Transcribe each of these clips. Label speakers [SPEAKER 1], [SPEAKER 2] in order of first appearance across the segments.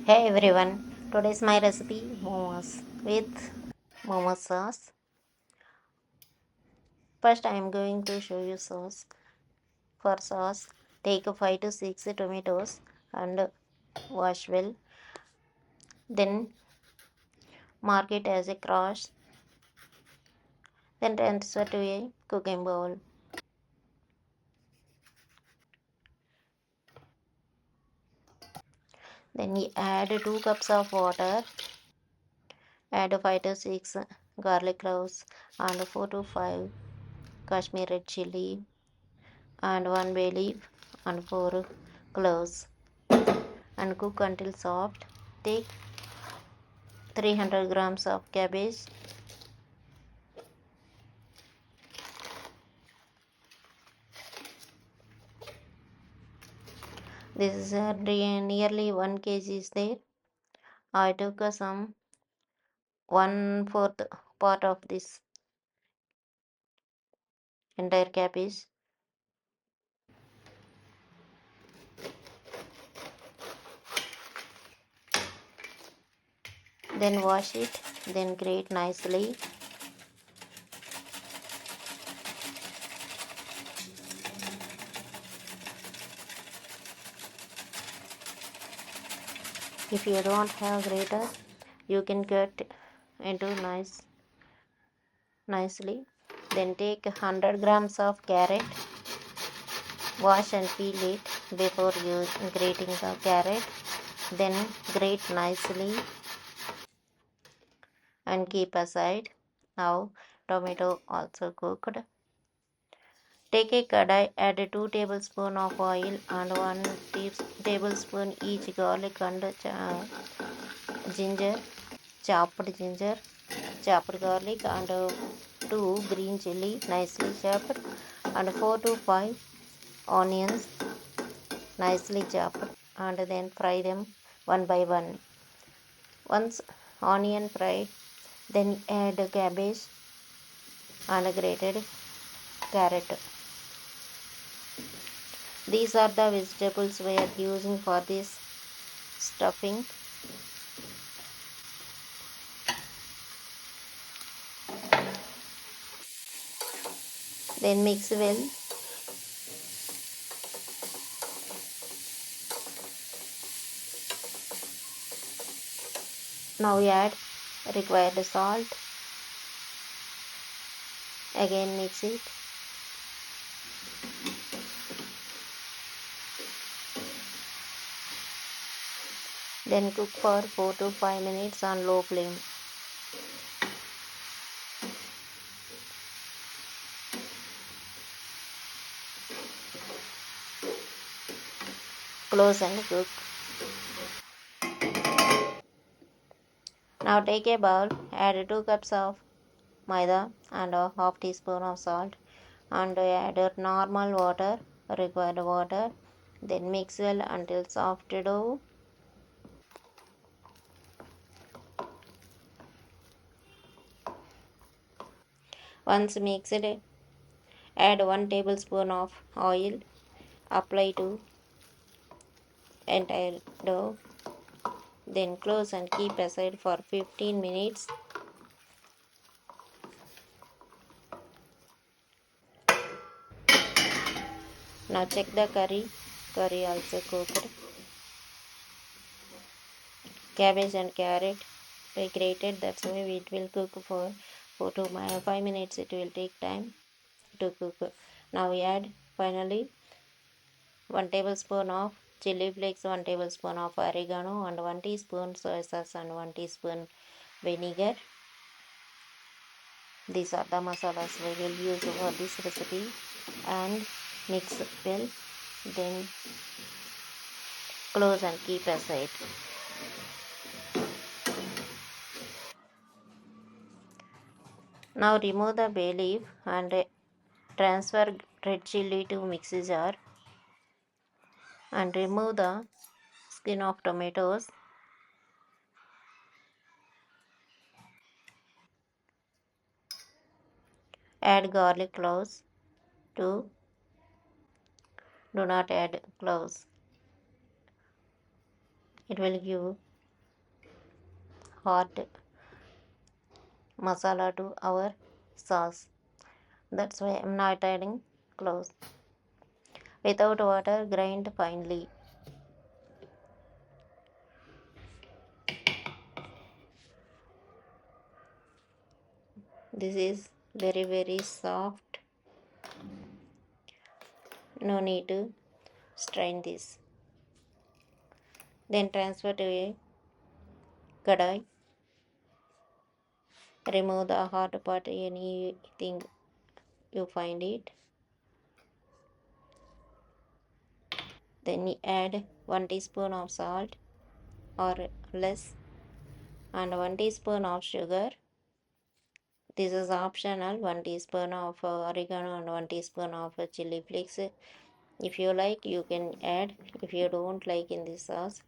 [SPEAKER 1] Hey everyone, today's my recipe momos with momo sauce. First I am going to show you sauce. For sauce, take 5 to 6 tomatoes and wash well. Then mark it as a cross. Then transfer to a cooking bowl. Then you add 2 cups of water. Add 5 to 6 garlic cloves and 4 to 5 Kashmir red chili and 1 bay leaf and 4 cloves and cook until soft. Take 300 grams of cabbage. This is nearly 1 kg is there. I took some 1/4 part of this entire cabbage. Then wash it. Then grate nicely. If you don't have grater, you can cut into nicely. Then take 100 grams of carrot. Wash and peel it before you grating the carrot. Then grate nicely and keep aside. Now tomato also cooked. Take a kadai, add 2 tablespoons of oil and 1 tablespoon each garlic and ginger, ginger, chopped garlic and 2 green chili nicely chopped and 4 to 5 onions nicely chopped and then fry them one by one. Once onion fried, then add cabbage and grated carrot. These are the vegetables we are using for this stuffing. Then mix well. Now we add required salt. Again mix it. Then cook for 4 to 5 minutes on low flame. Close and cook. Now take a bowl, add 2 cups of maida and a half teaspoon of salt and add normal water, required water. Then mix well until soft dough. Once mixed, add 1 tablespoon of oil. Apply to entire dough. Then close and keep aside for 15 minutes. Now check the curry. Curry also cooked. Cabbage and carrot we grated. That's why it will cook for 4 to 5 minutes. It will take time to cook. Now we add finally 1 tablespoon of chili flakes, 1 tablespoon of oregano and 1 teaspoon soy sauce and 1 teaspoon vinegar. These are the masalas we will use for this recipe and mix well. Then close and keep aside. Now remove the bay leaf and transfer red chili to mixing jar and remove the skin of tomatoes. Add garlic cloves to do not add cloves. It will give hot masala to our sauce. That's why I'm not adding cloves. Without water, grind finely. This is very soft. No need to strain this. Then transfer to a kadai. Remove the hot part, anything you find it. Then add 1 teaspoon of salt or less and 1 teaspoon of sugar. This is optional. 1 teaspoon of oregano and 1 teaspoon of chili flakes. If you like, you can add. If you don't like in this sauce,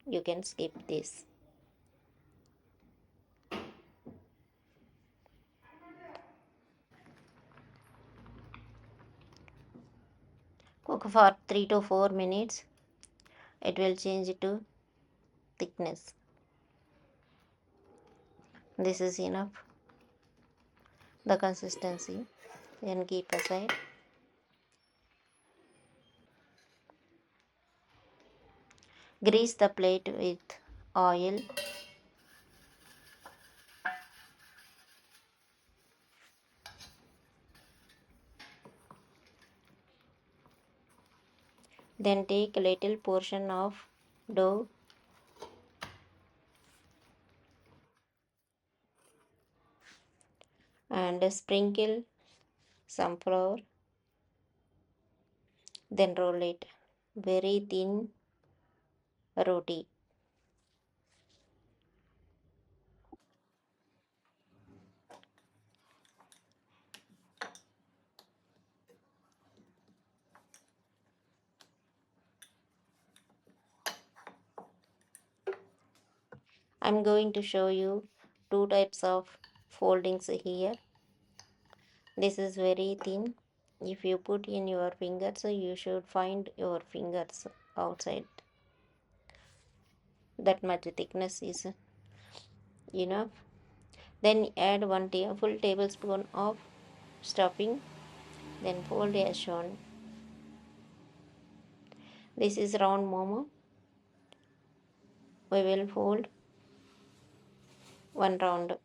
[SPEAKER 1] you can skip this. Cook for 3 to 4 minutes. It will change to thickness. This is enough. The consistency. Then keep aside. Grease the plate with oil. Then take a little portion of dough and sprinkle some flour. Then roll it very thin roti. I'm going to show you two types of foldings here. This is very thin. If you put in your fingers, you should find your fingers outside. That much thickness is enough. Then add one full tablespoon of stuffing. Then fold as shown. This is round momo. We will fold one round.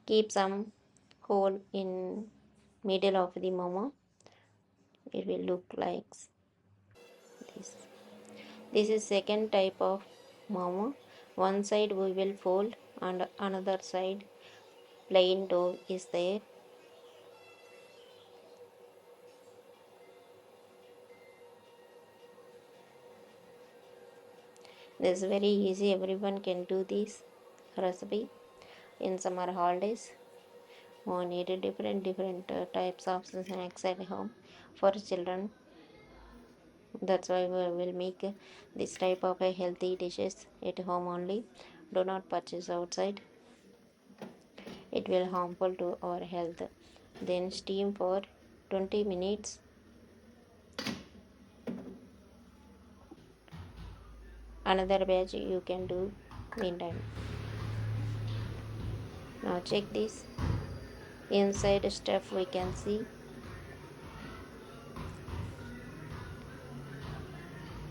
[SPEAKER 1] Keep some hole in middle of the momo. It will look like this. This is second type of momo. One side we will fold and another side plain dough is there. This is very easy. Everyone can do this recipe in summer holidays. We need different types of snacks at home for children. That's why we will make this type of a healthy dishes at home only. Do not purchase outside. It will harmful to our health. Then steam for 20 minutes. Another batch you can do meantime. Now check this. Inside stuff we can see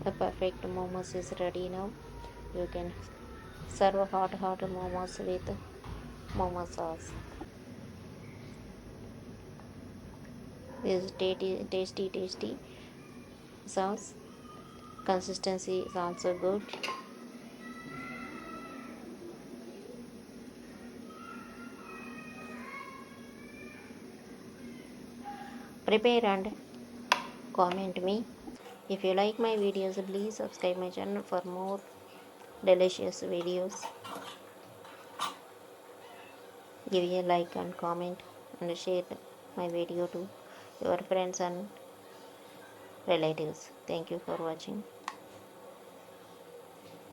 [SPEAKER 1] a perfect momos is ready now. You can serve hot momos with momo sauce. This is tasty sauce. Consistency is also good. Prepare and comment me. If you like my videos, please subscribe my channel for more delicious videos. Give a like and comment and share my video to your friends and relatives. Thank you for watching.